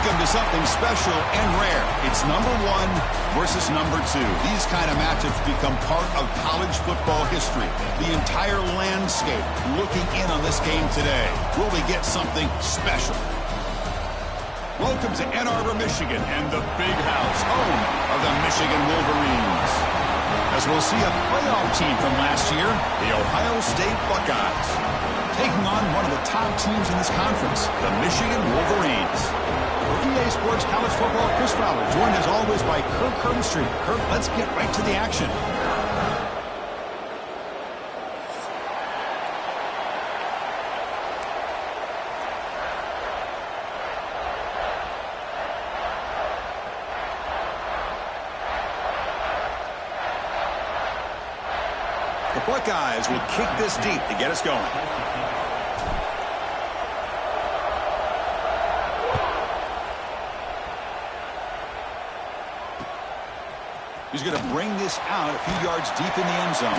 Welcome to something special and rare. It's number 1 versus number 2. These kind of matchups become part of college football history. The entire landscape looking in on this game today. Will we get something special? Welcome to Ann Arbor, Michigan, and the Big House, home of the Michigan Wolverines. As we'll see a playoff team from last year, the Ohio State Buckeyes, taking on one of the top teams in this conference, the Michigan Wolverines. For EA Sports College Football, Chris Fowler, joined as always by Kirk Herbstreit. Kirk, let's get right to the action. The Buckeyes will kick this deep to get us going. He's going to bring this out a few yards deep in the end zone.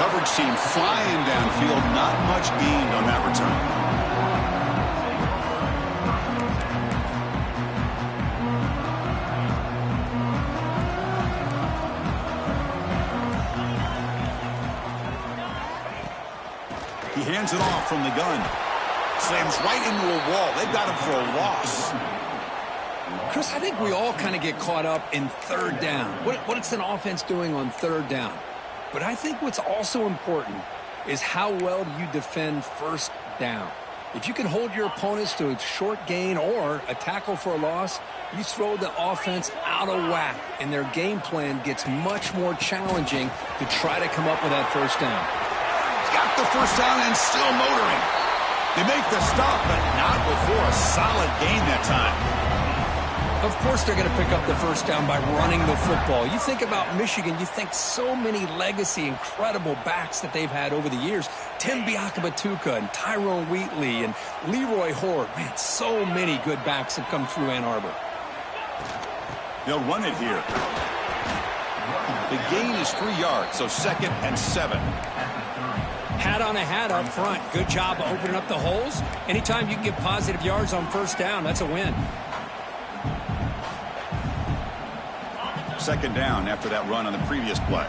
Coverage team flying downfield. Not much gained on that return. He hands it off from the gun. Slams right into a wall. They've got him for a loss. Chris, I think we all kind of get caught up in third down. What is an offense doing on third down? But I think what's also important is how well you defend first down. If you can hold your opponents to a short gain or a tackle for a loss, you throw the offense out of whack, and their game plan gets much more challenging to try to come up with that first down. He's got the first down and still motoring. They make the stop, but not before a solid gain that time. Of course they're going to pick up the first down by running the football. You think about Michigan, you think so many legacy, incredible backs that they've had over the years. Tim Biakabatuka and Tyrone Wheatley and Leroy Horde. Man, so many good backs have come through Ann Arbor. They'll run it here. The gain is 3 yards, so 2nd and 7. Hat on a hat up front. Good job of opening up the holes. Anytime you can get positive yards on first down, that's a win. 2nd down after that run on the previous play.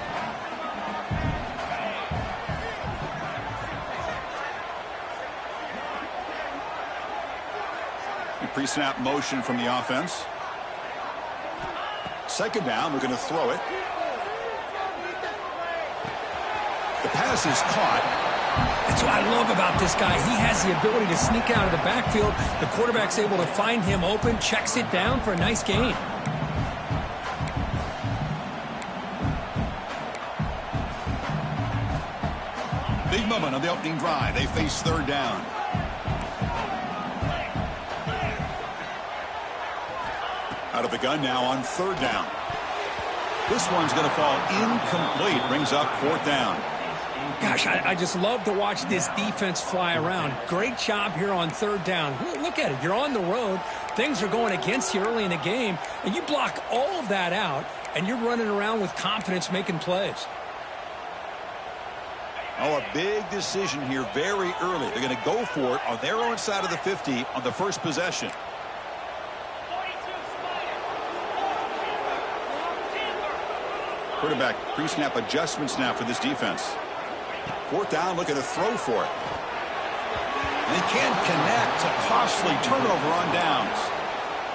Pre-snap motion from the offense. 2nd down, we're going to throw it. The pass is caught. That's what I love about this guy. He has the ability to sneak out of the backfield. The quarterback's able to find him open, checks it down for a nice gain. Big moment on the opening drive. They face 3rd down. Out of the gun now on 3rd down. This one's going to fall incomplete. Brings up 4th down. Gosh, I just love to watch this defense fly around. Great job here on 3rd down. Look at it. You're on the road. Things are going against you early in the game, and you block all of that out, and you're running around with confidence making plays. Oh, a big decision here very early. They're going to go for it on their own side of the 50 on the first possession. Quarterback pre-snap adjustments now for this defense. 4th down, looking to throw for it. And they can't connect. A costly turnover on downs.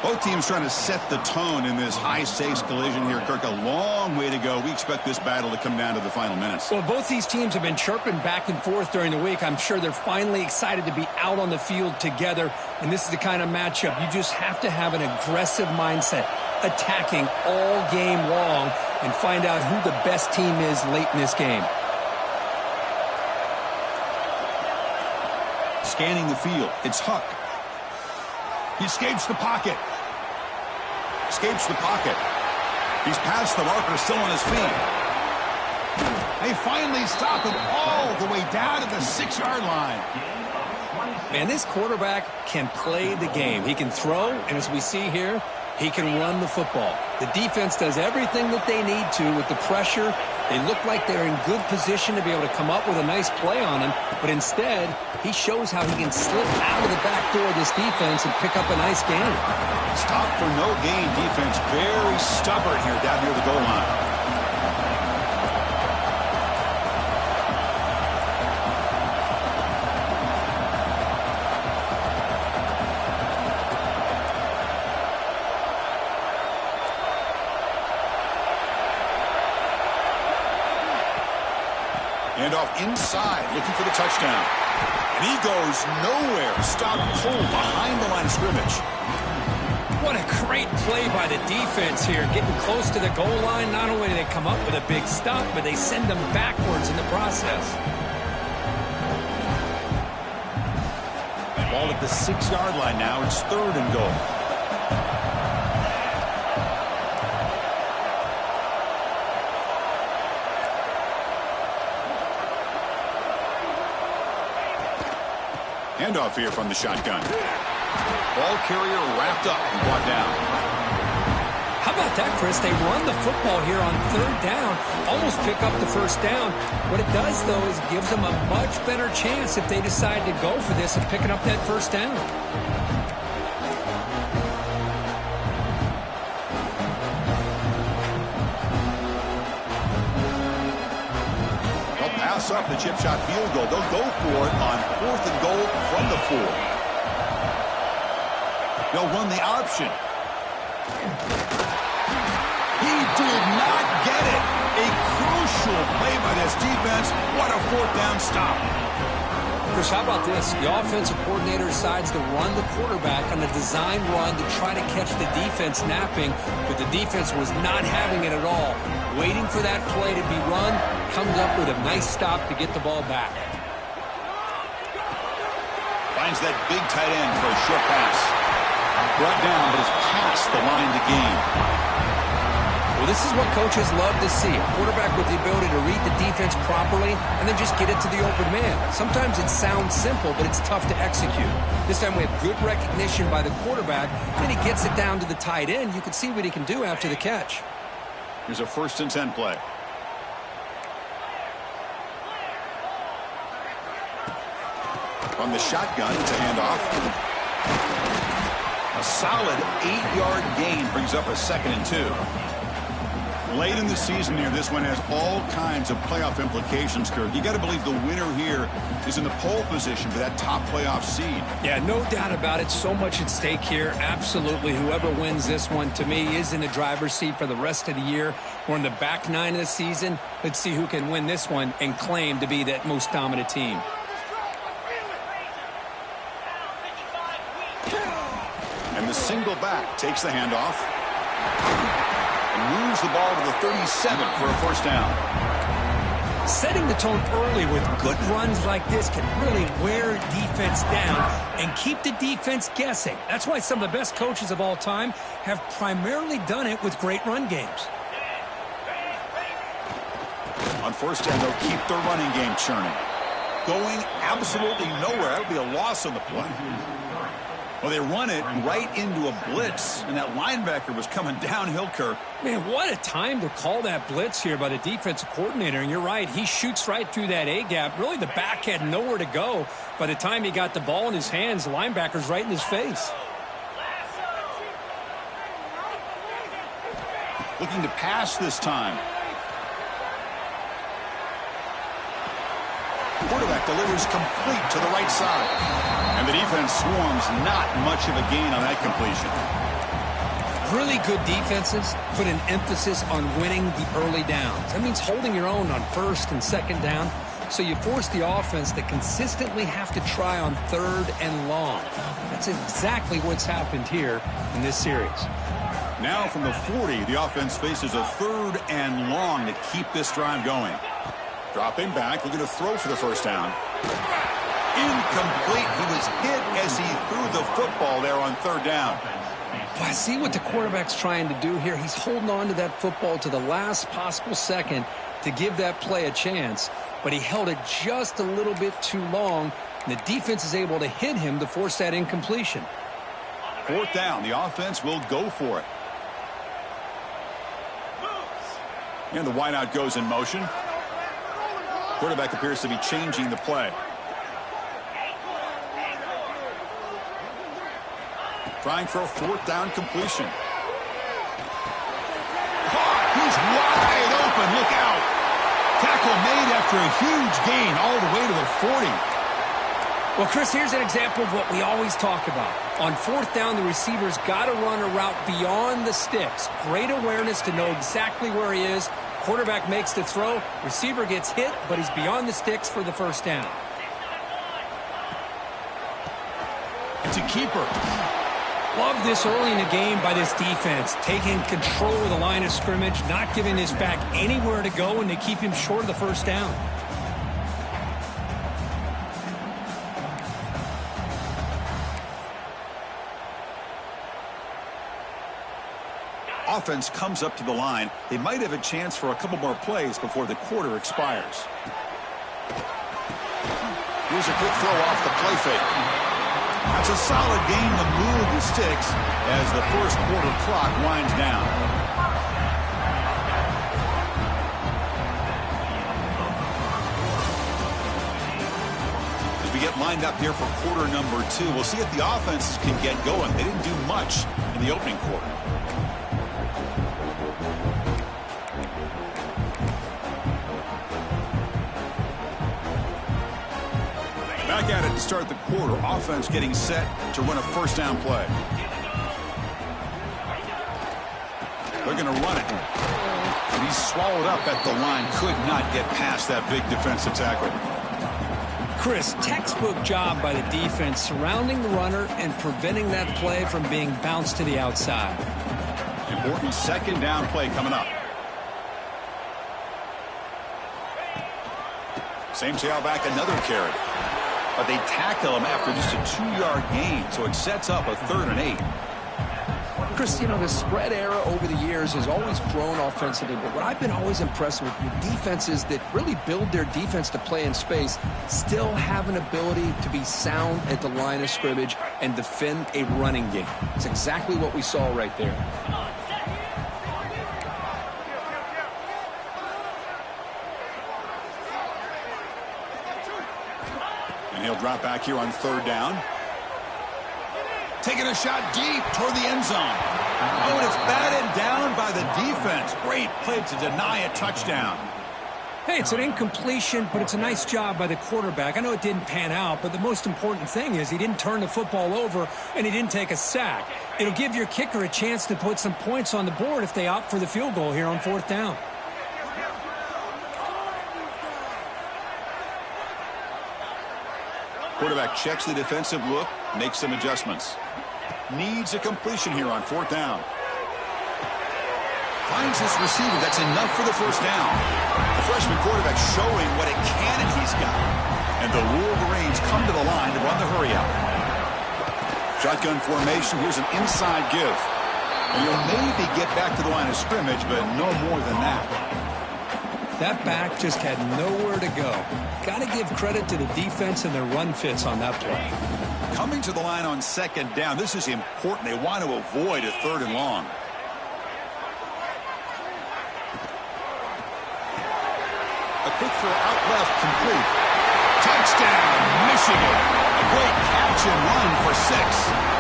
Both teams trying to set the tone in this high-stakes collision here. Kirk, a long way to go. We expect this battle to come down to the final minutes. Well, both these teams have been chirping back and forth during the week. I'm sure they're finally excited to be out on the field together. And this is the kind of matchup you just have to have an aggressive mindset, attacking all game long, and find out who the best team is late in this game. Scanning the field. It's Huck. He escapes the pocket. Escapes the pocket. He's past the marker, still on his feet. They finally stop him all the way down to the 6-yard line. Man, this quarterback can play the game. He can throw, and as we see here, He can run the football. The defense does everything that they need to with the pressure. They look like they're in good position to be able to come up with a nice play on him, but instead, he shows how he can slip out of the back door of this defense and pick up a nice gain. Stop for no gain defense. Very stubborn here down near the goal line. And off inside, looking for the touchdown. And he goes nowhere. Stop cold behind the line of scrimmage. What a great play by the defense here. Getting close to the goal line, not only do they come up with a big stop, but they send them backwards in the process. Ball at the 6-yard line now. It's 3rd and goal. Handoff here from the shotgun. Ball carrier wrapped up and brought down. How about that, Chris? They run the football here on 3rd down, almost pick up the 1st down. What it does, though, is it gives them a much better chance if they decide to go for this and picking up that 1st down. Up the chip shot field goal. They'll go for it on 4th and goal from the 4. They'll run the option. He did not get it. A crucial play by this defense. What a 4th down stop. Chris, how about this? The offensive coordinator decides to run the quarterback on a design run to try to catch the defense napping, but the defense was not having it at all. Waiting for that play to be run, comes up with a nice stop to get the ball back. Finds that big tight end for a short pass. Brought down, but is past the line to gain. Well, this is what coaches love to see. A quarterback with the ability to read the defense properly and then just get it to the open man. Sometimes it sounds simple, but it's tough to execute. This time we have good recognition by the quarterback, and he gets it down to the tight end. You can see what he can do after the catch. Here's a 1st and 10 play. From the shotgun, it's a handoff. A solid 8-yard gain brings up a 2nd and 2. Late in the season here, this one has all kinds of playoff implications, Kirk. You got to believe the winner here is in the pole position for that top playoff seed. Yeah, no doubt about it. So much at stake here. Absolutely. Whoever wins this one, to me, is in the driver's seat for the rest of the year. We're in the back 9 of the season. Let's see who can win this one and claim to be that most dominant team. And the single back takes the handoff. And moves the ball to the 37 for a 1st down. Setting the tone early with good runs like this can really wear defense down and keep the defense guessing. That's why some of the best coaches of all time have primarily done it with great run games. On 1st down, they'll keep their running game churning. Going absolutely nowhere. That would be a loss on the play. Well, they run it right into a blitz, and that linebacker was coming downhill, Kirk. Man, what a time to call that blitz here by the defensive coordinator. And you're right, he shoots right through that A-gap. Really, the back had nowhere to go. By the time he got the ball in his hands, the linebacker's right in his face. Looking to pass this time. Quarterback delivers complete to the right side. And the defense swarms, not much of a gain on that completion. Really good defenses put an emphasis on winning the early downs. That means holding your own on 1st and 2nd down. So you force the offense to consistently have to try on 3rd and long. That's exactly what's happened here in this series. Now from the 40, the offense faces a 3rd and long to keep this drive going. Dropping back, looking to throw for the 1st down. Incomplete. He was hit as he threw the football there on 3rd down. Well, I see what the quarterback's trying to do here. He's holding on to that football to the last possible second to give that play a chance, but he held it just a little bit too long, and the defense is able to hit him to force that incompletion. 4th down. The offense will go for it. And the wideout goes in motion. Quarterback appears to be changing the play. Trying for a fourth down completion. He's wide open. Look out. Tackle made after a huge gain all the way to the 40. Well, Chris, here's an example of what we always talk about. On fourth down, the receiver's got to run a route beyond the sticks. Great awareness to know exactly where he is. Quarterback makes the throw. Receiver gets hit, but he's beyond the sticks for the first down. It's a keeper. Love this early in the game by this defense, taking control of the line of scrimmage, not giving this back anywhere to go, and they keep him short of the first down. Offense comes up to the line. They might have a chance for a couple more plays before the quarter expires. Here's a quick throw off the play fake. That's a solid gain to move the sticks as the first quarter clock winds down. As we get lined up here for quarter number 2, we'll see if the offenses can get going. They didn't do much in the opening quarter. Back at it to start the quarter. Offense getting set to run a first down play. They're going to run it. And he's swallowed up at the line. Could not get past that big defensive tackle. Chris, textbook job by the defense surrounding the runner and preventing that play from being bounced to the outside. Important second down play coming up. Same tailback, another carry. But they tackle him after just a 2-yard gain, so it sets up a 3rd and 8. Chris, you know, the spread era over the years has always grown offensively, but what I've been always impressed with defenses that really build their defense to play in space still have an ability to be sound at the line of scrimmage and defend a running game. It's exactly what we saw right there. And he'll drop back here on 3rd down. Taking a shot deep toward the end zone. Oh, and it's batted down by the defense. Great play to deny a touchdown. Hey, it's an incompletion, but it's a nice job by the quarterback. I know it didn't pan out, but the most important thing is he didn't turn the football over and he didn't take a sack. It'll give your kicker a chance to put some points on the board if they opt for the field goal here on 4th down. Quarterback checks the defensive look, makes some adjustments. Needs a completion here on 4th down. Finds his receiver. That's enough for the first down. The freshman quarterback showing what a cannon he's got. And the Wolverines come to the line to run the hurry out. Shotgun formation. Here's an inside give. And you'll maybe get back to the line of scrimmage, but no more than that. That back just had nowhere to go. Got to give credit to the defense and their run fits on that play. Coming to the line on 2nd down. This is important. They want to avoid a 3rd and long. A quick throw out left, complete. Touchdown, Michigan. A great catch and run for 6.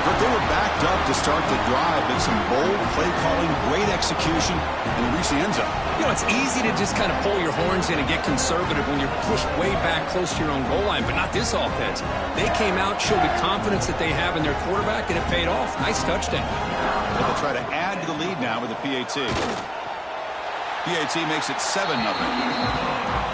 But they were backed up to start the drive, but some bold play calling, great execution, and reach the end zone. You know, it's easy to just kind of pull your horns in and get conservative when you're pushed way back close to your own goal line, but not this offense. They came out, showed the confidence that they have in their quarterback, and it paid off. Nice touchdown. They'll try to add to the lead now with the PAT. PAT makes it 7-0.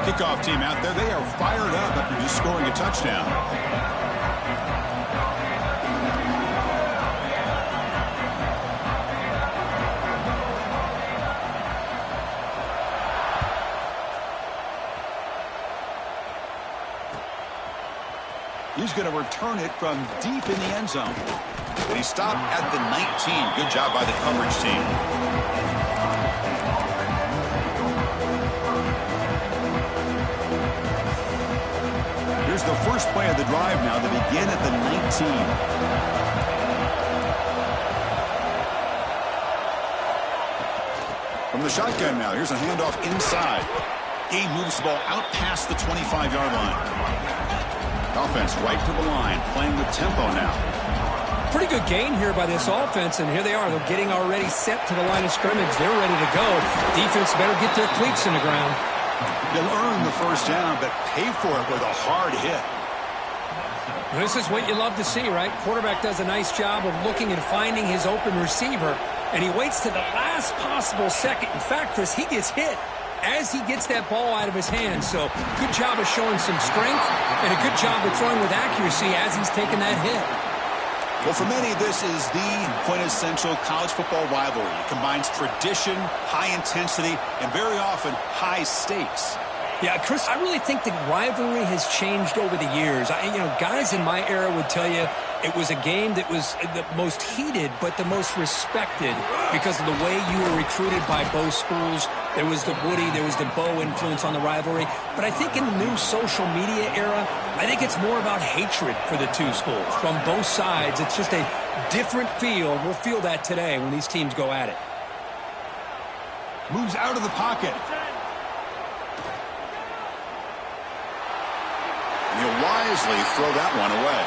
Kickoff team out there. They are fired up after just scoring a touchdown. He's going to return it from deep in the end zone. And he stopped at the 19. Good job by the coverage team. the first play of the drive now. They begin at the 19. From the shotgun now, here's a handoff inside. Game moves the ball out past the 25-yard line. Offense right to the line, playing with tempo now. Pretty good gain here by this offense, and here they are. They're getting already set to the line of scrimmage. They're ready to go. Defense better get their cleats in the ground. They'll earn the first down, but pay for it with a hard hit. This is what you love to see, right? Quarterback does a nice job of looking and finding his open receiver, and he waits to the last possible second. In fact, Chris, he gets hit as he gets that ball out of his hands. So good job of showing some strength and a good job of throwing with accuracy as he's taking that hit. Well, for many, this is the quintessential college football rivalry. It combines tradition, high intensity, and very often high stakes. Yeah, Chris, I really think the rivalry has changed over the years. Guys in my era would tell you it was a game that was the most heated but the most respected because of the way you were recruited by both schools. There was the Woody, there was the Bo influence on the rivalry. But I think in the new social media era, I think it's more about hatred for the two schools. From both sides, it's just a different feel. We'll feel that today when these teams go at it. Moves out of the pocket. He'll wisely throw that one away.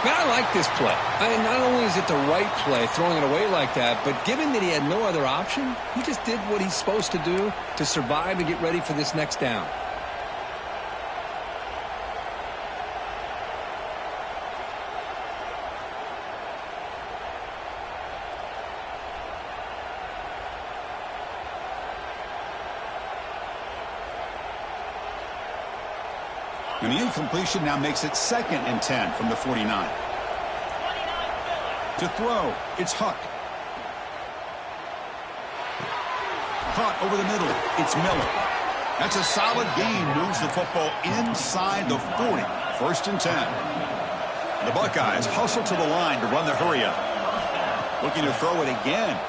Man, I like this play. Not only is it the right play, throwing it away like that, but given that he had no other option, he just did what he's supposed to do to survive and get ready for this next down. And the incompletion now makes it 2nd and 10 from the 49. To throw, it's Huck. Caught over the middle, it's Miller. That's a solid gain, moves the football inside the 40. 1st and 10. The Buckeyes hustle to the line to run the hurry-up. Looking to throw it again.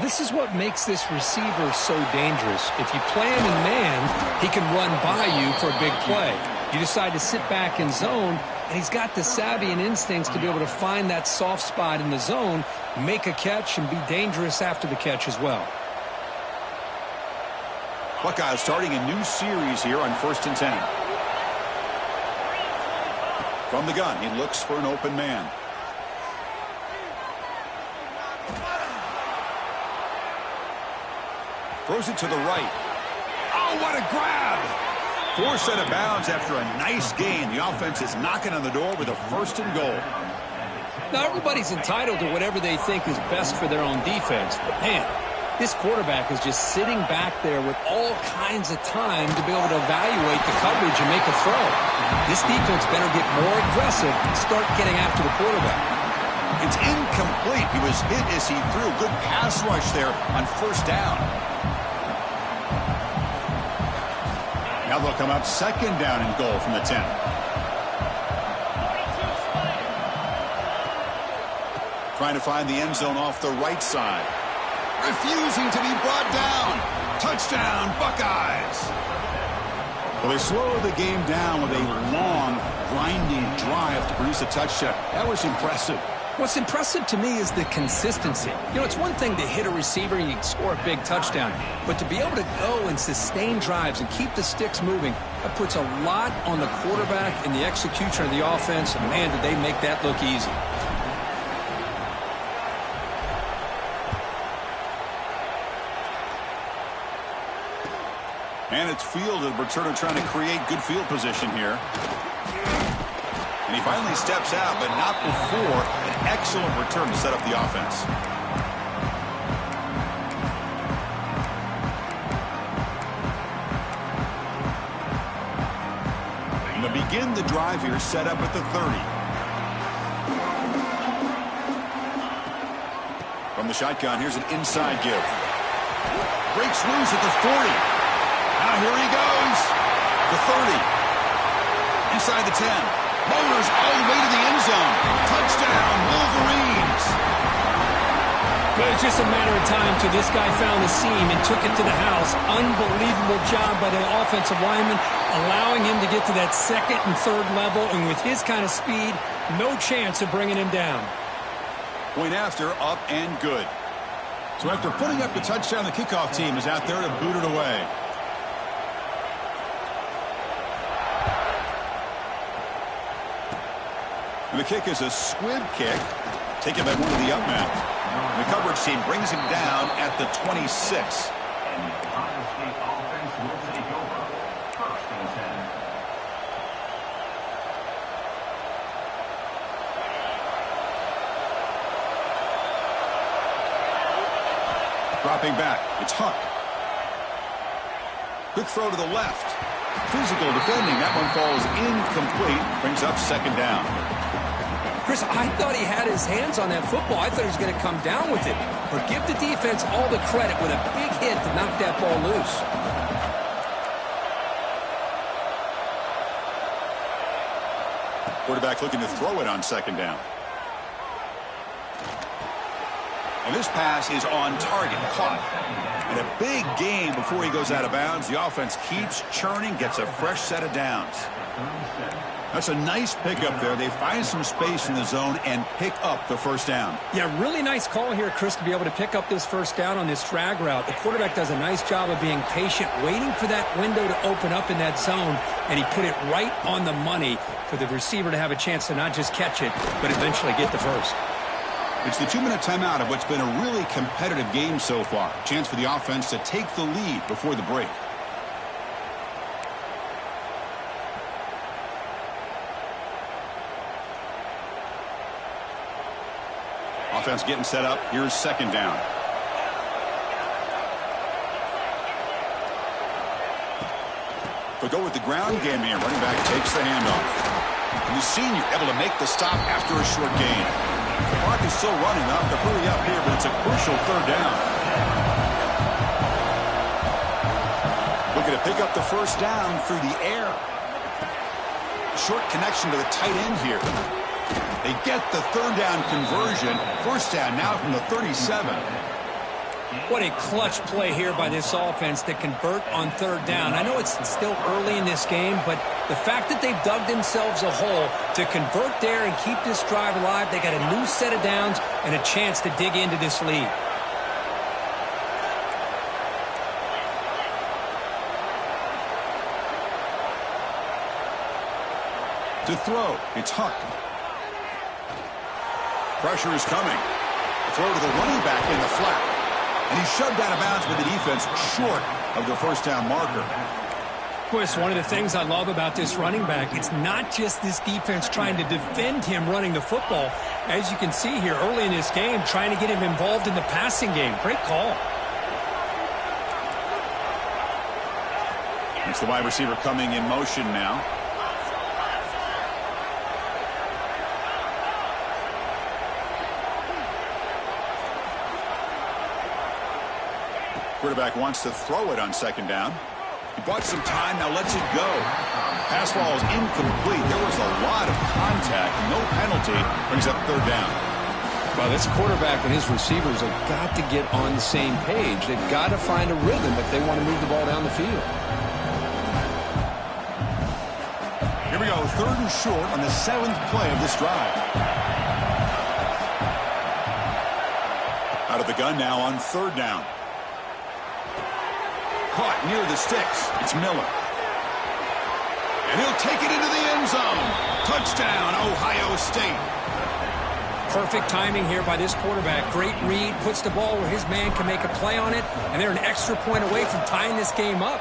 This is what makes this receiver so dangerous. If you play him in man, he can run by you for a big play. You decide to sit back in zone, and he's got the savvy and instincts to be able to find that soft spot in the zone, make a catch, and be dangerous after the catch as well. Buckeyes starting a new series here on 1st and 10. From the gun, he looks for an open man. Throws it to the right. Oh, what a grab! Forced out of bounds after a nice gain. The offense is knocking on the door with a 1st and goal. Now, everybody's entitled to whatever they think is best for their own defense. But, man, this quarterback is just sitting back there with all kinds of time to be able to evaluate the coverage and make a throw. This defense better get more aggressive and start getting after the quarterback. It's incomplete. He was hit as he threw. Good pass rush there on 1st down. Now they'll come up 2nd down and goal from the 10. Trying to find the end zone off the right side. Refusing to be brought down. Touchdown, Buckeyes. Well, they slow the game down with a long, grinding drive to produce a touchdown. That was impressive. What's impressive to me is the consistency. It's one thing to hit a receiver and you can score a big touchdown, but to be able to go and sustain drives and keep the sticks moving, that puts a lot on the quarterback and the execution of the offense, and man, did they make that look easy. And it's fielded. Returner trying to create good field position here. And he finally steps out, but not before an excellent return to set up the offense. And to begin the drive here, set up at the 30. From the shotgun, here's an inside give. Breaks loose at the 40. Now here he goes. The 30. Inside the 10. Motors all the way to the end zone. Touchdown, Wolverines. Good just a matter of time till this guy found the seam and took it to the house. Unbelievable job by the offensive lineman, allowing him to get to that second and third level, and with his kind of speed, no chance of bringing him down. Point after, up and good. So after putting up the touchdown, the kickoff team is out there to boot it away. And the kick is a squib kick, taken by one of the up men. The coverage team brings him down at the 26. And the Ohio State offense will take over. 1st and 10. Dropping back, it's Huck. Quick throw to the left. Physical defending, that one falls incomplete, brings up 2nd down. Chris, I thought he had his hands on that football. I thought he was going to come down with it. But give the defense all the credit with a big hit to knock that ball loose. Quarterback looking to throw it on 2nd down. And this pass is on target, caught. And a big gain before he goes out of bounds. The offense keeps churning, gets a fresh set of downs. That's a nice pickup there. They find some space in the zone and pick up the 1st down. Yeah, really nice call here, Chris, to be able to pick up this 1st down on this drag route. The quarterback does a nice job of being patient, waiting for that window to open up in that zone, and he put it right on the money for the receiver to have a chance to not just catch it, but eventually get the 1st. It's the 2-minute timeout of what's been a really competitive game so far. Chance for the offense to take the lead before the break. Offense getting set up. Here's 2nd down. But go with the ground game here. Running back takes the handoff. And the senior able to make the stop after a short gain. The clock is still running. They'll have to hurry up here, but it's a crucial 3rd down. Looking to pick up the 1st down through the air. Short connection to the tight end here. They get the 3rd down conversion. 1st down now from the 37. What a clutch play here by this offense to convert on 3rd down. I know it's still early in this game, but the fact that they've dug themselves a hole to convert there and keep this drive alive, they got a new set of downs and a chance to dig into this lead. To throw, it's Huck. Pressure is coming. Throw to the running back in the flat. And he's shoved out of bounds with the defense short of the 1st down marker. Chris, one of the things I love about this running back, it's not just this defense trying to defend him running the football. As you can see here early in this game, trying to get him involved in the passing game. Great call. It's the wide receiver coming in motion now. Quarterback wants to throw it on 2nd down. He bought some time, now lets it go. Pass ball is incomplete. There was a lot of contact. No penalty. Brings up 3rd down. Well, this quarterback and his receivers have got to get on the same page. They've got to find a rhythm if they want to move the ball down the field. Here we go, 3rd and short on the 7th play of this drive. Out of the gun now on 3rd down. Caught near the sticks. It's Miller. And he'll take it into the end zone. Touchdown, Ohio State. Perfect timing here by this quarterback. Great read, puts the ball where his man can make a play on it, and they're an extra point away from tying this game up.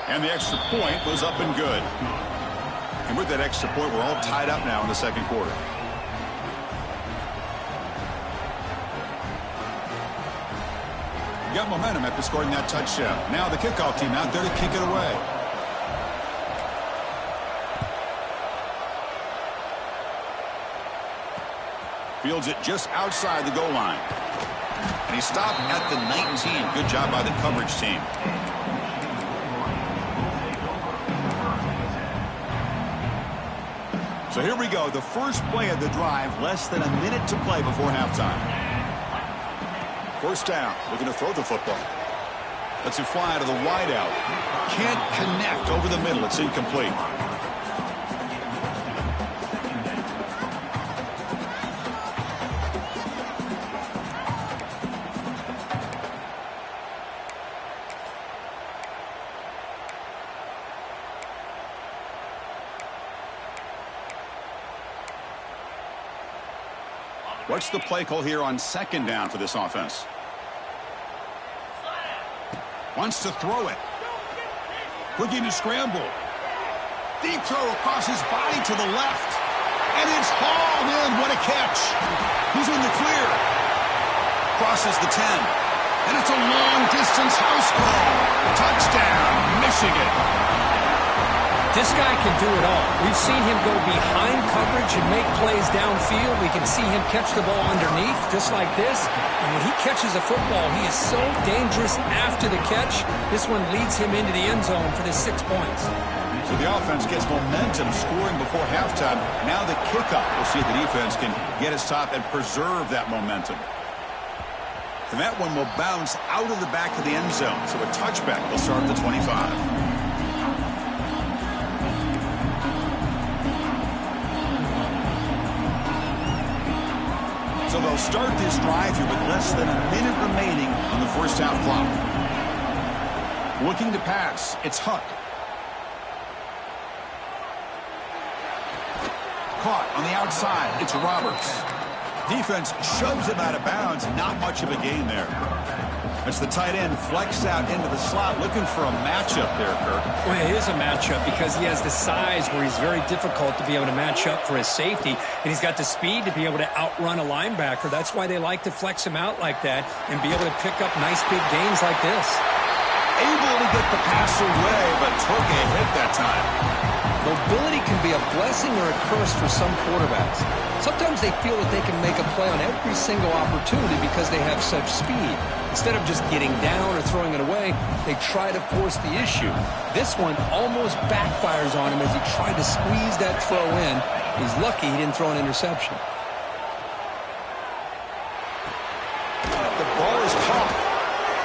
And the extra point was up and good. And with that extra point, we're all tied up now in the 2nd quarter. Got momentum after scoring that touchdown. Now the kickoff team out there to kick it away. Fields it just outside the goal line. And he stopped at the 19. Good job by the coverage team. So here we go. The first play of the drive. Less than a minute to play before halftime. First down, looking to throw the football. Lets it fly to the wideout. Can't connect over the middle. It's incomplete. What's the play call here on second down for this offense? Wants to throw it. Looking to scramble. Deep throw across his body to the left. And it's hauled in. What a catch. He's in the clear. Crosses the 10. And it's a long-distance house call. Touchdown, Michigan. This guy can do it all. We've seen him go behind coverage and make plays downfield. We can see him catch the ball underneath, just like this. And when he catches a football, he is so dangerous after the catch. This one leads him into the end zone for the 6 points. So the offense gets momentum scoring before halftime. Now the kickoff. We'll see if the defense can get a stop and preserve that momentum. And that one will bounce out of the back of the end zone. So a touchback will start at the 25. So they'll start this drive here with less than a minute remaining on the first half clock. Looking to pass. It's Huck. Caught on the outside. It's Roberts. Defense shoves him out of bounds. Not much of a gain there. It's the tight end flexed out into the slot, looking for a matchup there, Kirk. Well, it is a matchup because he has the size where he's very difficult to be able to match up for his safety, and he's got the speed to be able to outrun a linebacker. That's why they like to flex him out like that and be able to pick up nice big gains like this. Able to get the pass away, but took a hit that time. Mobility can be a blessing or a curse for some quarterbacks. Sometimes they feel that they can make a play on every single opportunity because they have such speed. Instead of just getting down or throwing it away, they try to force the issue. This one almost backfires on him as he tried to squeeze that throw in. He's lucky he didn't throw an interception. The ball is caught.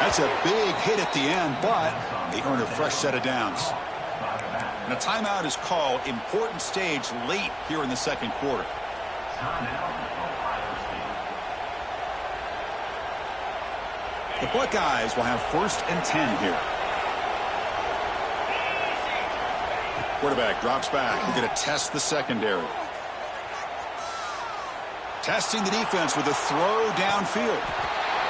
That's a big hit at the end, but they earn a fresh set of downs. And a timeout is called. Important stage late here in the second quarter. The Buckeyes will have 1st and 10 here. Quarterback drops back. We're going to test the secondary. Testing the defense with a throw downfield.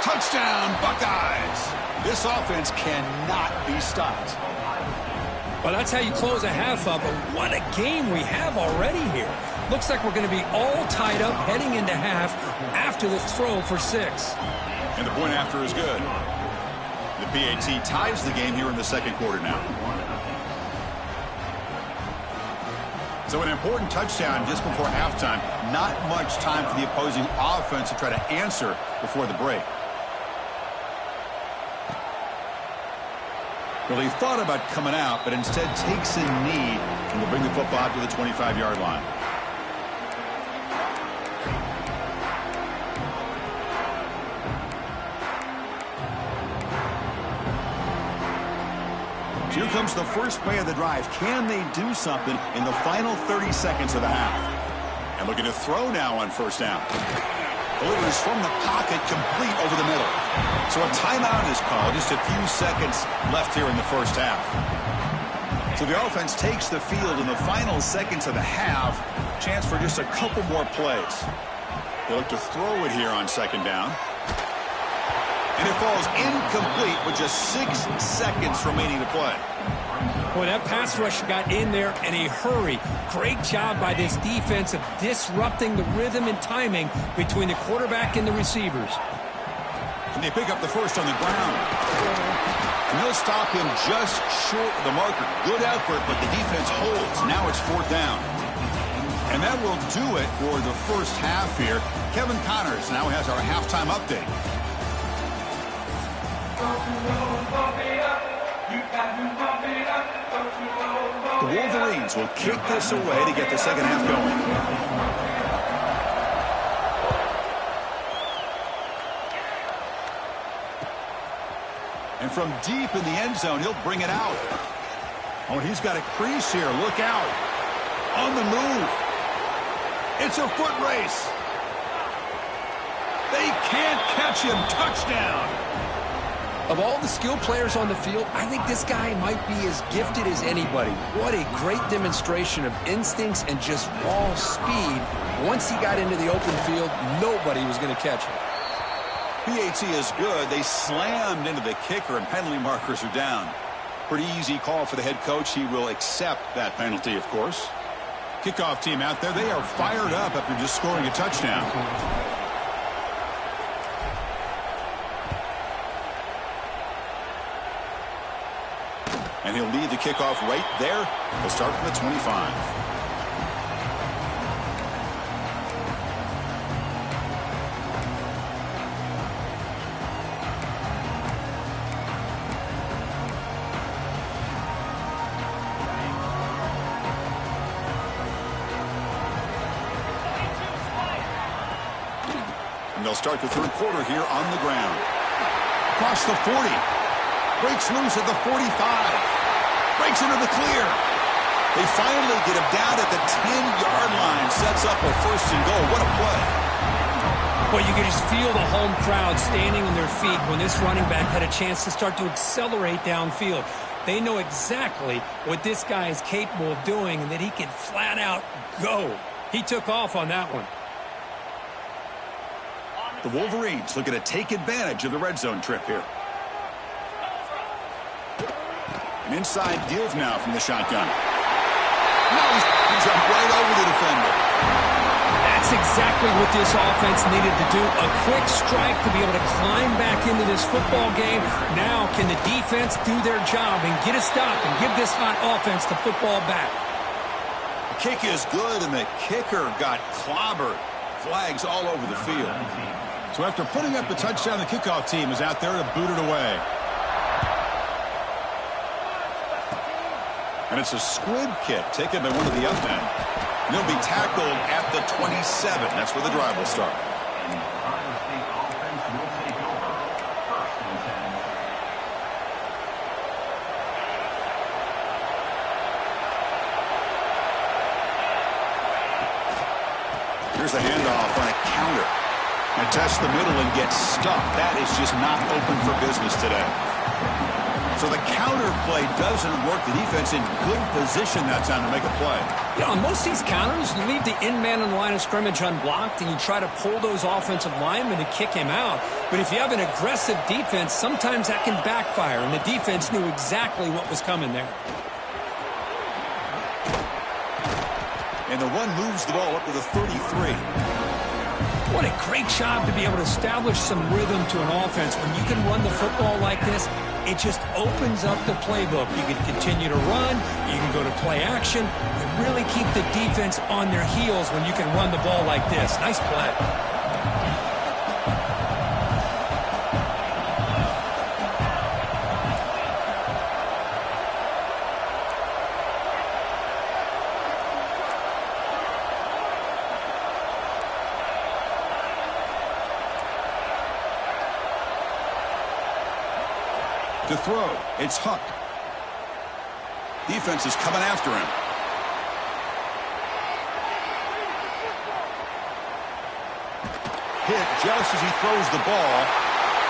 Touchdown, Buckeyes. This offense cannot be stopped. Well, that's how you close a half up, but what a game we have already here. Looks like we're going to be all tied up heading into half after the throw for 6. And the point after is good. The PAT ties the game here in the second quarter now. So an important touchdown just before halftime. Not much time for the opposing offense to try to answer before the break. Well, he thought about coming out, but instead takes a knee and will bring the football out to the 25-yard line. Here comes the first play of the drive. Can they do something in the final 30 seconds of the half? And looking to throw now on first down. Delivers from the pocket, complete over the middle. So a timeout is called. Just a few seconds left here in the first half. So the offense takes the field in the final seconds of the half. Chance for just a couple more plays. They look to throw it here on second down. And it falls incomplete with just 6 seconds remaining to play. Boy, that pass rush got in there in a hurry. Great job by this defense of disrupting the rhythm and timing between the quarterback and the receivers. And they pick up the first on the ground. And they'll stop him just short of the marker. Good effort, but the defense holds. Now it's 4th down. And that will do it for the first half here. Kevin Connors now has our halftime update. The Wolverines will kick this away to get the second half going. And from deep in the end zone, he'll bring it out. Oh, he's got a crease here. Look out. On the move. It's a foot race. They can't catch him. Touchdown. Of all the skilled players on the field, I think this guy might be as gifted as anybody. What a great demonstration of instincts and just raw speed. Once he got into the open field, nobody was going to catch him. PAT is good. They slammed into the kicker, and penalty markers are down. Pretty easy call for the head coach. He will accept that penalty, of course. Kickoff team out there, they are fired up after just scoring a touchdown. And he'll lead the kickoff right there. He'll start from the 25. And they'll start the third quarter here on the ground. Across the 40. Breaks loose at the 45. Breaks into the clear. They finally get him down at the 10-yard line. Sets up a first and goal. What a play. Well, you can just feel the home crowd standing on their feet when this running back had a chance to start to accelerate downfield. They know exactly what this guy is capable of doing and that he can flat out go. He took off on that one. The Wolverines looking to take advantage of the red zone trip here. An inside give now from the shotgun. No, he's jumped right over the defender. That's exactly what this offense needed to do. A quick strike to be able to climb back into this football game. Now can the defense do their job and get a stop and give this hot offense the football back? The kick is good, and the kicker got clobbered. Flags all over the field. So after putting up the touchdown, the kickoff team is out there to boot it away. And it's a squib kick taken by one of the up men. And he'll be tackled at the 27. That's where the drive will start. And the Ohio State offense will take over. First and 10. Here's the handoff on a counter. And test the middle and get stuffed. That is just not open for business today. So the counter play doesn't work. The defense in good position that time to make a play. You know, on most of these counters, you leave the in man on the line of scrimmage unblocked, and you try to pull those offensive linemen to kick him out. But if you have an aggressive defense, sometimes that can backfire, and the defense knew exactly what was coming there. And the run moves the ball up to the 33. What a great job to be able to establish some rhythm to an offense. When you can run the football like this, it just opens up the playbook. You can continue to run. You can go to play action. You really keep the defense on their heels when you can run the ball like this. Nice play. To throw, it's Huck. Defense is coming after him. Hit just as he throws the ball.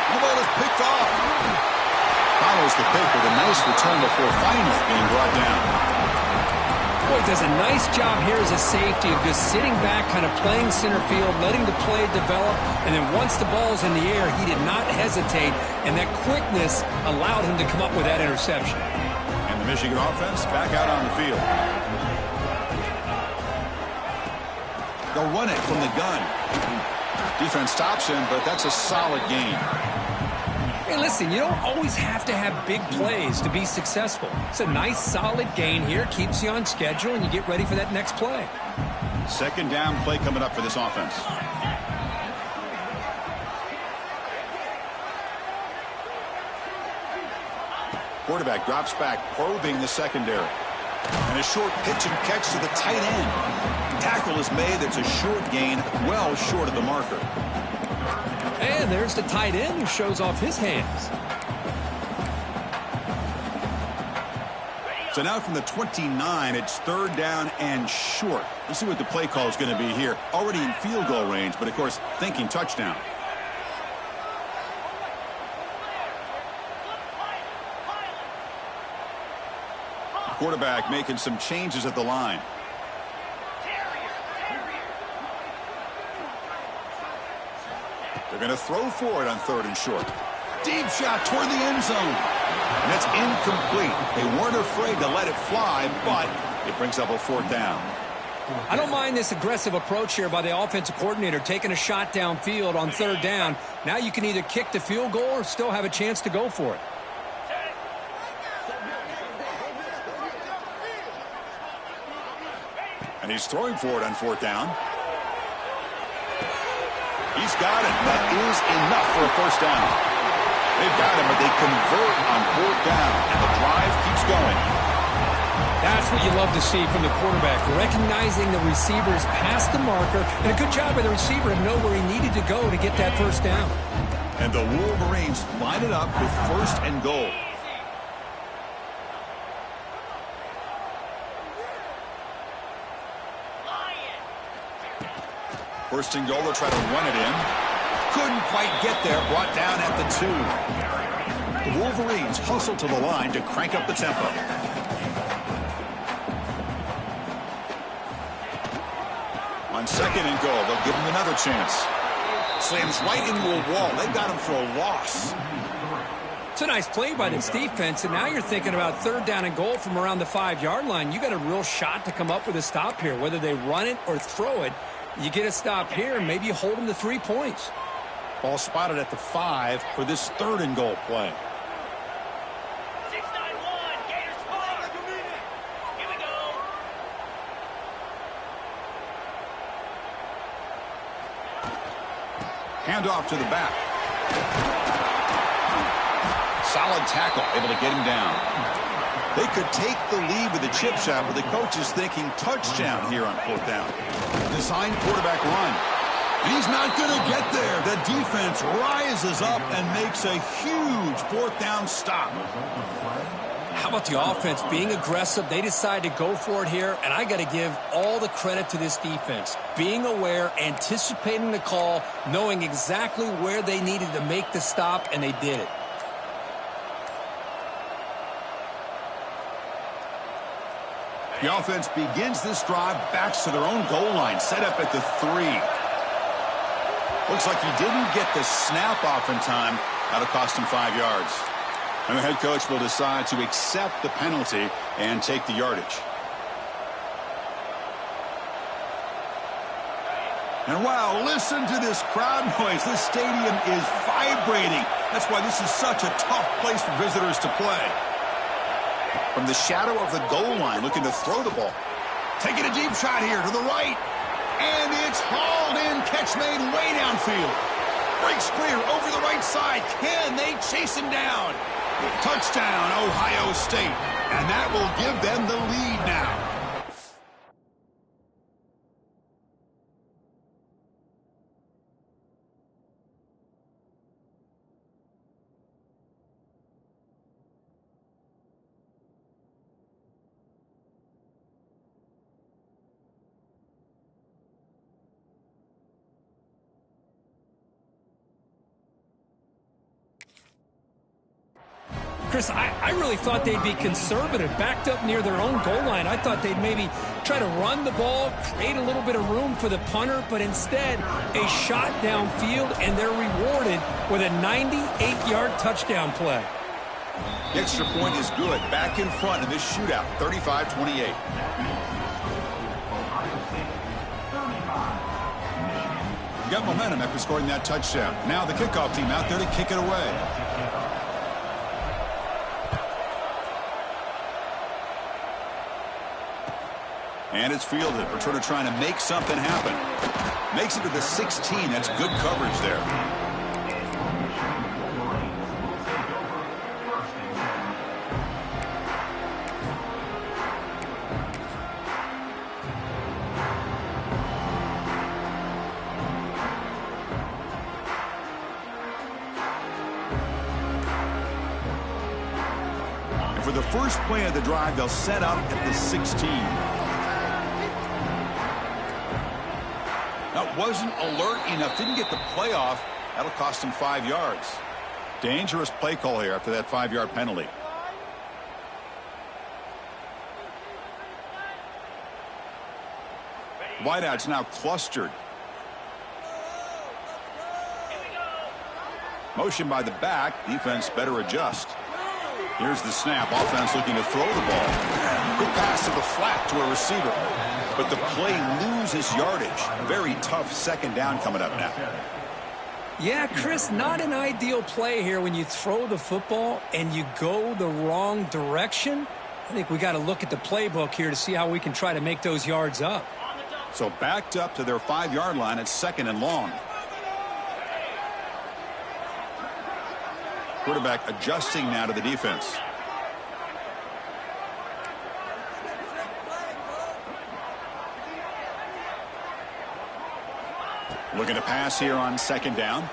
The ball is picked off. Follows the pick with a nice return before finally being brought down. Boy, does a nice job here as a safety of just sitting back, kind of playing center field, letting the play develop, and then once the ball's in the air, he did not hesitate, and that quickness allowed him to come up with that interception. And the Michigan offense back out on the field. They'll run it from the gun. Defense stops him, but that's a solid gain. Hey, listen, you don't always have to have big plays to be successful. It's a nice, solid gain here. Keeps you on schedule, and you get ready for that next play. Second down play coming up for this offense. Quarterback drops back, probing the secondary. And a short pitch and catch to the tight end. Tackle is made. That's a short gain, well short of the marker. And there's the tight end who shows off his hands. So now from the 29, it's 3rd down and short. Let's see what the play call is going to be here. Already in field goal range, but of course thinking touchdown. Quarterback making some changes at the line. They're going to throw for it on 3rd and short. Deep shot toward the end zone. And it's incomplete. They weren't afraid to let it fly, but it brings up a 4th down. I don't mind this aggressive approach here by the offensive coordinator, taking a shot downfield on 3rd down. Now you can either kick the field goal or still have a chance to go for it. And he's throwing for it on 4th down. He's got it. That is enough for a 1st down. They've got him, but they convert on 4th down, and the drive keeps going. That's what you love to see from the quarterback, recognizing the receiver's past the marker, and a good job by the receiver to know where he needed to go to get that 1st down. And the Wolverines line it up with 1st and goal. First and goal, they'll try to run it in. Couldn't quite get there, brought down at the 2. The Wolverines hustle to the line to crank up the tempo. On 2nd and goal, they'll give him another chance. Slams right into a wall. They've got him for a loss. It's a nice play by this defense, and now you're thinking about 3rd down and goal from around the 5-yard line. You got a real shot to come up with a stop here. Whether they run it or throw it, you get a stop here, and maybe you hold them to 3 points. Ball spotted at the 5 for this 3rd and goal play. 6-9-1, Gators fire. Here we go. Handoff to the back. Solid tackle, able to get him down. They could take the lead with a chip shot, but the coach is thinking touchdown here on 4th down. Design quarterback run. And he's not going to get there. The defense rises up and makes a huge 4th down stop. How about the offense being aggressive? They decide to go for it here, and I got to give all the credit to this defense. Being aware, anticipating the call, knowing exactly where they needed to make the stop, and they did it. The offense begins this drive, backs to their own goal line, set up at the 3. Looks like he didn't get the snap off in time. That'll cost him 5 yards. And the head coach will decide to accept the penalty and take the yardage. And wow, listen to this crowd noise. This stadium is vibrating. That's why this is such a tough place for visitors to play. From the shadow of the goal line, looking to throw the ball. Taking a deep shot here to the right. And it's hauled in. Catch made way downfield. Breaks clear over the right side. Can they chase him down? Touchdown, Ohio State. And that will give them the lead now. Chris, I really thought they'd be conservative, backed up near their own goal line. I thought they'd maybe try to run the ball, create a little bit of room for the punter, but instead a shot downfield, and they're rewarded with a 98-yard touchdown play. The extra point is good. Back in front in this shootout, 35-28. Got momentum after scoring that touchdown. Now the kickoff team out there to kick it away. And it's fielded. Returner trying to make something happen. Makes it to the 16. That's good coverage there. for the first play of the drive, they'll set up at the 16. That wasn't alert enough. Didn't get the play off. That'll cost him 5 yards. Dangerous play call here after that 5-yard penalty. Wideouts now clustered. Motion by the back. Defense better adjust. Here's the snap. Offense looking to throw the ball. Quick pass to the flat to a receiver. But the play loses yardage. Very tough second down coming up now. Yeah, Chris, not an ideal play here when you throw the football and you go the wrong direction. I think we got to look at the playbook here to see how we can try to make those yards up. So backed up to their 5-yard line at 2nd and long. Quarterback adjusting now to the defense. Looking to pass here on 2nd down.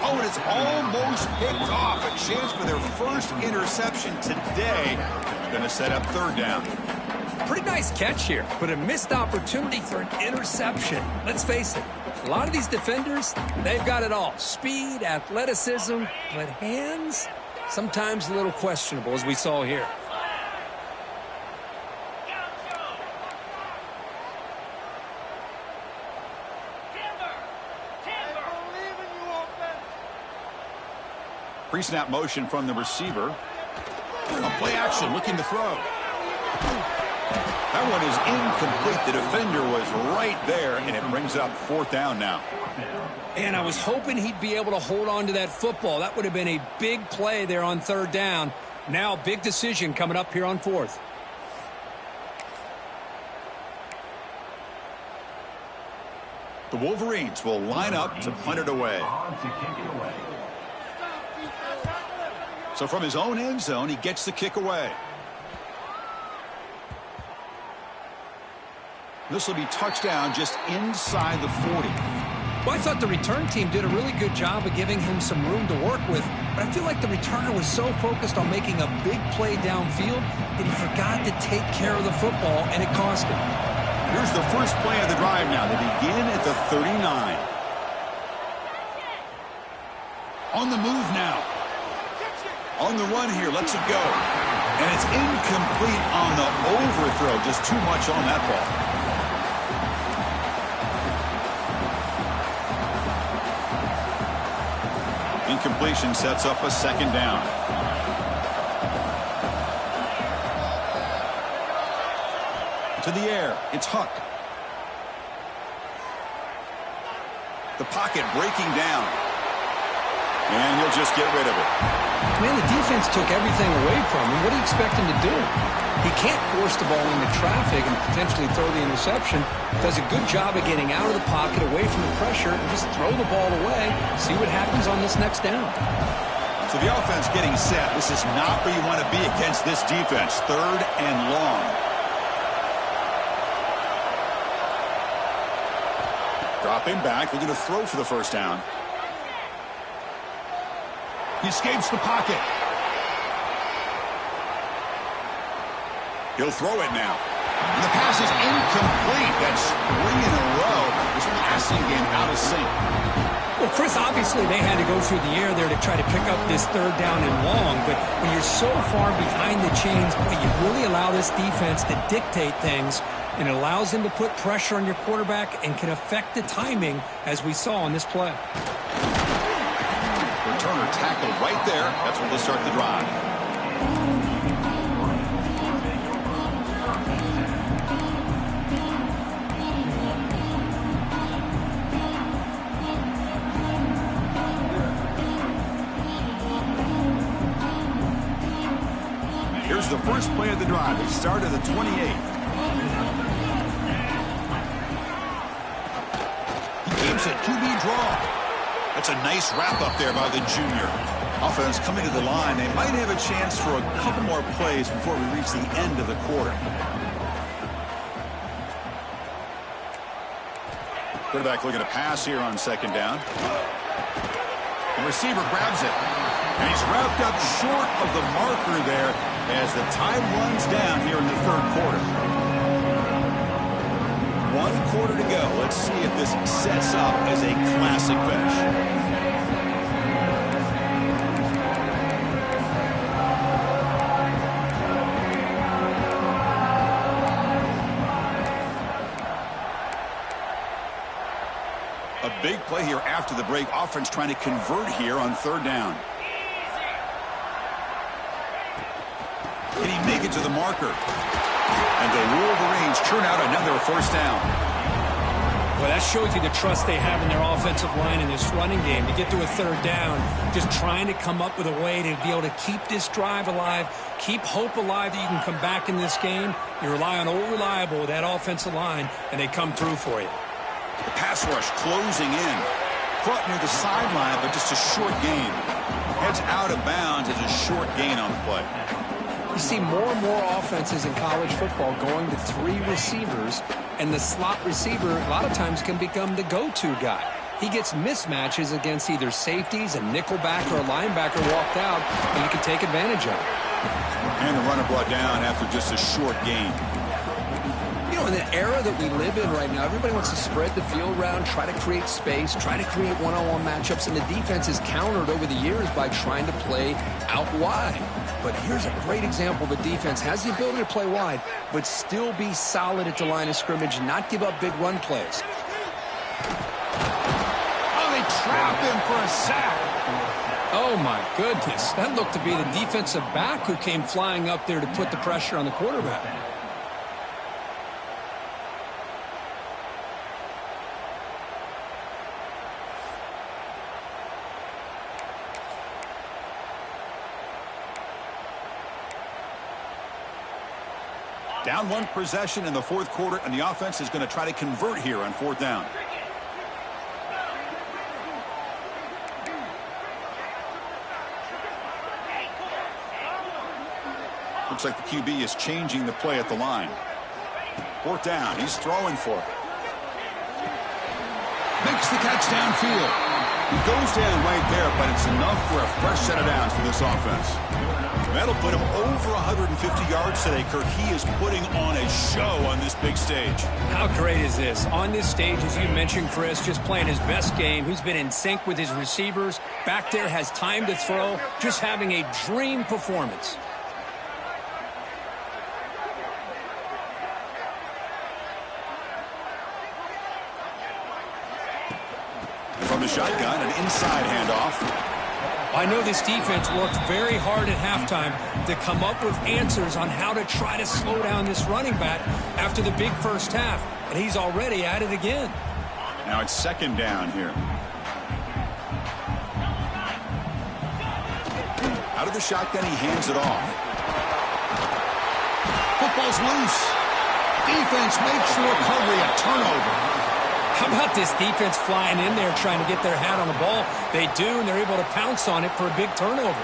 Oh, and it's almost picked off. A chance for their first interception today. Going to set up 3rd down. Pretty nice catch here, but a missed opportunity for an interception. Let's face it, a lot of these defenders, they've got it all. Speed, athleticism, but hands, sometimes a little questionable, as we saw here. Pre-snap motion from the receiver. A play action looking to throw. That one is incomplete. The defender was right there, and it brings up 4th down now. And I was hoping he'd be able to hold on to that football. That would have been a big play there on 3rd down. Now, big decision coming up here on 4th. The Wolverines will line up to punt it away. So from his own end zone, he gets the kick away. This will be touchdown just inside the 40. Well, I thought the return team did a really good job of giving him some room to work with, but I feel like the returner was so focused on making a big play downfield that he forgot to take care of the football, and it cost him. Here's the first play of the drive now. They begin at the 39. On the move now. On the run here, lets it go. And it's incomplete on the overthrow. Just too much on that ball. Incompletion sets up a 2nd down. To the air, it's Huck. The pocket breaking down. And he'll just get rid of it. Man, the defense took everything away from him. What do you expect him to do? He can't force the ball into traffic and potentially throw the interception. Does a good job of getting out of the pocket, away from the pressure, and just throw the ball away. See what happens on this next down. So the offense getting set. This is not where you want to be against this defense. 3rd and long. Dropping back, looking to throw for the 1st down. He escapes the pocket. He'll throw it now. And the pass is incomplete. That's 3 in a row. This passing game out of sync. Well, Chris, obviously they had to go through the air there to try to pick up this 3rd down and long, but when you're so far behind the chains, boy, you really allow this defense to dictate things, and it allows them to put pressure on your quarterback and can affect the timing, as we saw on this play. Returner tackled right there. That's when they'll start the drive. Here's the first play of the drive. They start at the 28. He keeps it. QB draw. That's a nice wrap up there by the junior. Offense coming to the line. They might have a chance for a couple more plays before we reach the end of the quarter. Quarterback looking to pass here on 2nd down. The receiver grabs it. And he's wrapped up short of the marker there as the time runs down here in the third quarter. 1 quarter to go. Let's see if this sets up as a classic finish. A big play here after the break. Offense trying to convert here on third down. Can he make it to the marker? And the Wolverines churn out another first down. Well, that shows you the trust they have in their offensive line in this running game. To get to a third down, just trying to come up with a way to be able to keep this drive alive, keep hope alive that you can come back in this game. You rely on old reliable, that offensive line, and they come through for you. The pass rush closing in. Caught near the sideline, but just a short gain. Heads out of bounds as a short gain on the play. You see more and more offenses in college football going to 3 receivers, and the slot receiver a lot of times can become the go-to guy. He gets mismatches against either safeties, a nickelback, or a linebacker walked out, and you can take advantage of it. And the runner brought down after just a short gain. You know, in the era that we live in right now, everybody wants to spread the field around, try to create space, try to create one-on-one matchups, and the defense is countered over the years by trying to play out wide. But here's a great example. The defense has the ability to play wide, but still be solid at the line of scrimmage, not give up big run plays. Oh, they trap him for a sack. Oh, my goodness. That looked to be the defensive back who came flying up there to put the pressure on the quarterback. Down 1 possession in the fourth quarter, and the offense is going to try to convert here on fourth down. Looks like the QB is changing the play at the line. Fourth down. He's throwing for it. Makes the catch downfield. He goes down right there, but it's enough for a fresh set of downs for this offense. That'll put him over 150 yards today, Kirk. He is putting on a show on this big stage. How great is this? On this stage, as you mentioned, Chris, just playing his best game. He's been in sync with his receivers. Back there, has time to throw. Just having a dream performance. From the shotgun, an inside handoff. I know this defense worked very hard at halftime to come up with answers on how to try to slow down this running back after the big first half, and he's already at it again. Now it's second down here. Out of the shotgun, he hands it off. Football's loose. Defense makes the recovery a turnover. How about this defense flying in there trying to get their hat on the ball? They do, and they're able to pounce on it for a big turnover.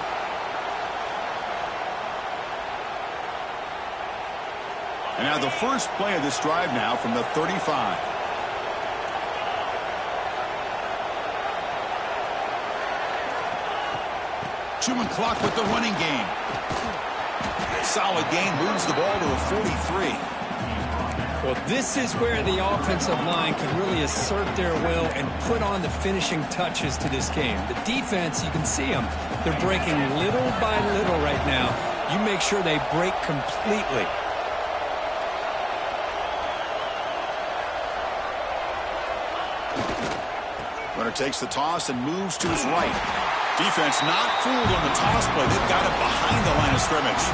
And now the first play of this drive now from the 35. Chewing clock with the running game. Solid gain, moves the ball to a 43. Well, this is where the offensive line can really assert their will and put on the finishing touches to this game. The defense, you can see them. They're breaking little by little right now. You make sure they break completely. Runner takes the toss and moves to his right. Defense not fooled on the toss play. They've got it behind the line of scrimmage.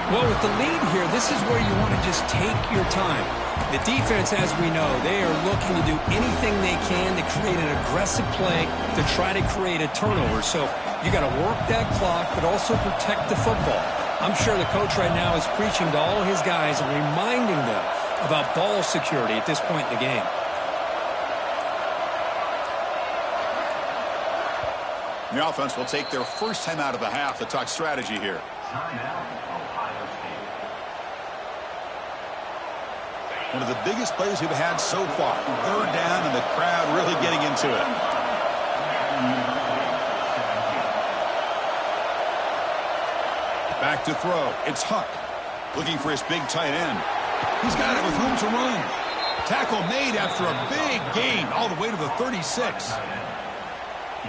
Well, with the lead here, this is where you want to just take your time. The defense, as we know, they are looking to do anything they can to create an aggressive play to try to create a turnover. So you got to work that clock, but also protect the football. I'm sure the coach right now is preaching to all his guys and reminding them about ball security at this point in the game. The offense will take their first time out of the half to talk strategy here. One of the biggest plays we've had so far. Third down and the crowd really getting into it. Back to throw. It's Huck. Looking for his big tight end. He's got it with room to run. Tackle made after a big gain all the way to the 36.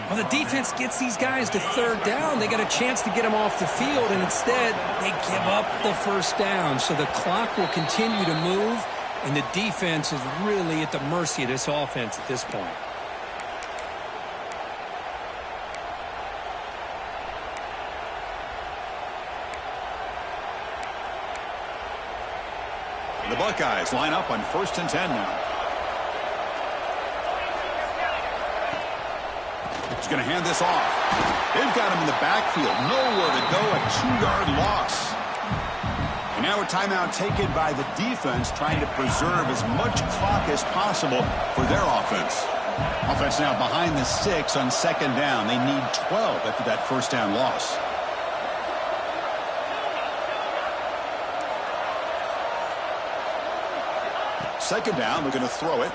Well, the defense gets these guys to third down. They got a chance to get them off the field, and instead they give up the first down. So the clock will continue to move, and the defense is really at the mercy of this offense at this point. The Buckeyes line up on 1st and 10 now. He's going to hand this off. They've got him in the backfield. Nowhere to go. A 2-yard loss. And now a timeout taken by the defense, trying to preserve as much clock as possible for their offense. Offense now behind the 6 on 2nd down. They need 12 after that first down loss. Second down, they're going to throw it.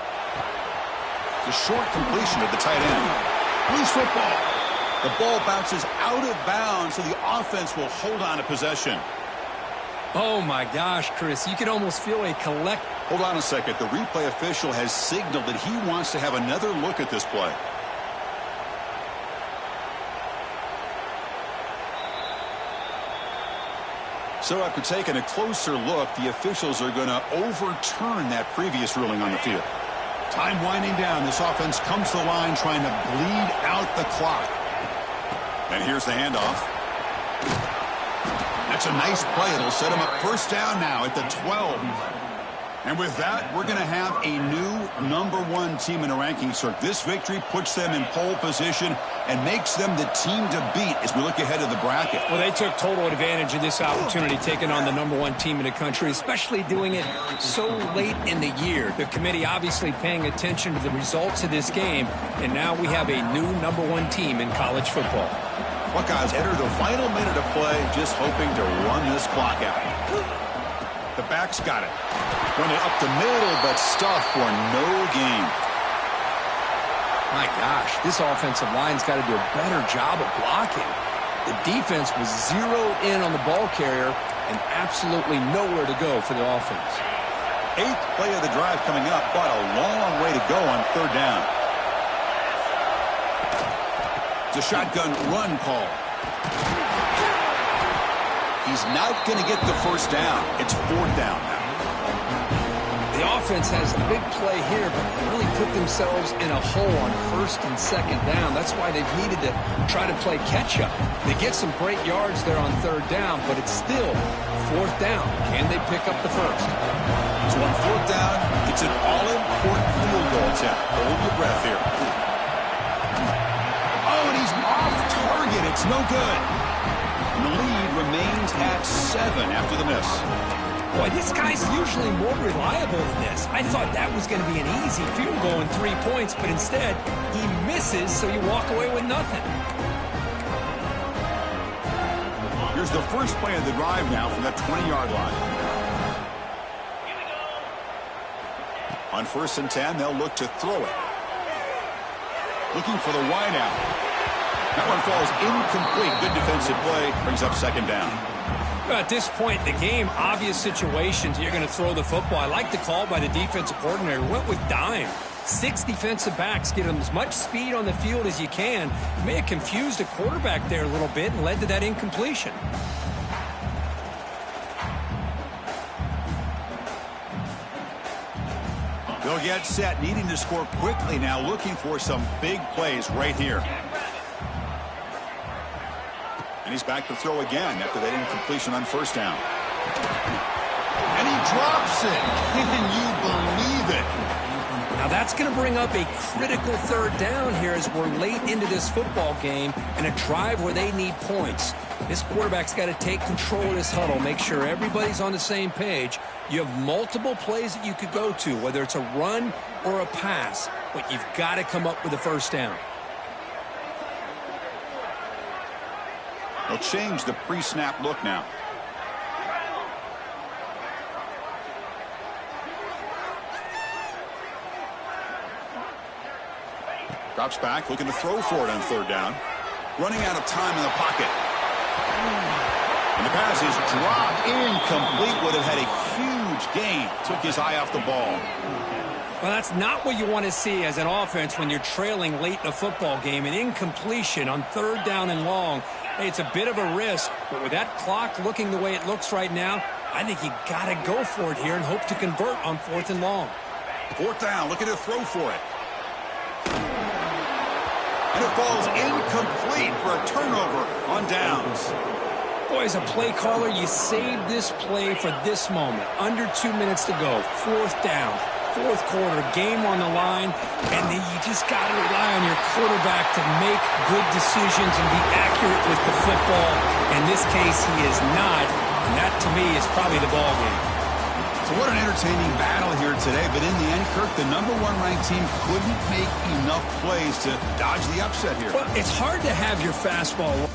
The short completion of the tight end. Loose football. The ball bounces out of bounds, so the offense will hold on to possession. Oh, my gosh, Chris. You can almost feel a collect. Hold on a second. The replay official has signaled that he wants to have another look at this play. So after taking a closer look, the officials are going to overturn that previous ruling on the field. Time winding down. This offense comes to the line trying to bleed out the clock. And here's the handoff. That's a nice play. It'll set him up first down now at the 12. And with that, we're going to have a new #1 team in the rankings. So this victory puts them in pole position and makes them the team to beat as we look ahead of the bracket. Well, they took total advantage of this opportunity, taking on the #1 team in the country, especially doing it so late in the year. The committee obviously paying attention to the results of this game, and now we have a new #1 team in college football. Buckeyes enter the final minute of play, just hoping to run this clock out. The back's got it. Run it up the middle, but stuffed for no gain. My gosh, this offensive line's got to do a better job of blocking. The defense was zeroed in on the ball carrier and absolutely nowhere to go for the offense. 8th play of the drive coming up, but a long way to go on 3rd down. It's a shotgun run call. He's not going to get the first down. It's 4th down now. The offense has a big play here, but they really put themselves in a hole on 1st and 2nd down. That's why they've needed to try to play catch-up. They get some great yards there on 3rd down, but it's still 4th down. Can they pick up the first? So on 4th down, it's an all-important field goal attempt. Hold your breath here. Oh, and he's off target. It's no good. And the lead remains at 7 after the miss. Boy, this guy's usually more reliable than this. I thought that was going to be an easy field goal in 3 points, but instead, he misses, so you walk away with nothing. Here's the first play of the drive now from that 20-yard line. On 1st and 10, they'll look to throw it. Looking for the wideout. That one falls incomplete. Good defensive play. Brings up 2nd down. At this point in the game, obvious situations, you're going to throw the football. I like the call by the defensive coordinator. Went with dime. 6 defensive backs, get them as much speed on the field as you can. You may have confused the quarterback there a little bit and led to that incompletion. They'll get set, needing to score quickly now, looking for some big plays right here. And he's back to throw again after that incompletion on 1st down. And he drops it. Can you believe it? Now that's going to bring up a critical 3rd down here as we're late into this football game and a drive where they need points. This quarterback's got to take control of this huddle, make sure everybody's on the same page. You have multiple plays that you could go to, whether it's a run or a pass, but you've got to come up with a 1st down. They'll change the pre-snap look now. Drops back, looking to throw for it on 3rd down. Running out of time in the pocket. And the pass is dropped incomplete. Would have had a huge gain. Took his eye off the ball. Well, that's not what you want to see as an offense when you're trailing late in a football game. An incompletion on 3rd down and long. Hey, it's a bit of a risk, but with that clock looking the way it looks right now, I think you got to go for it here and hope to convert on 4th and long. 4th down, looking to throw for it. And it falls incomplete for a turnover on downs. Boy, as a play caller, you saved this play for this moment. Under 2 minutes to go, 4th down. 4th quarter, game on the line, and then you just got to rely on your quarterback to make good decisions and be accurate with the football. In this case, he is not, and that, to me, is probably the ball game. So what an entertaining battle here today, but in the end, Kirk, the #1 ranked team couldn't make enough plays to dodge the upset here. Well, it's hard to have your fastball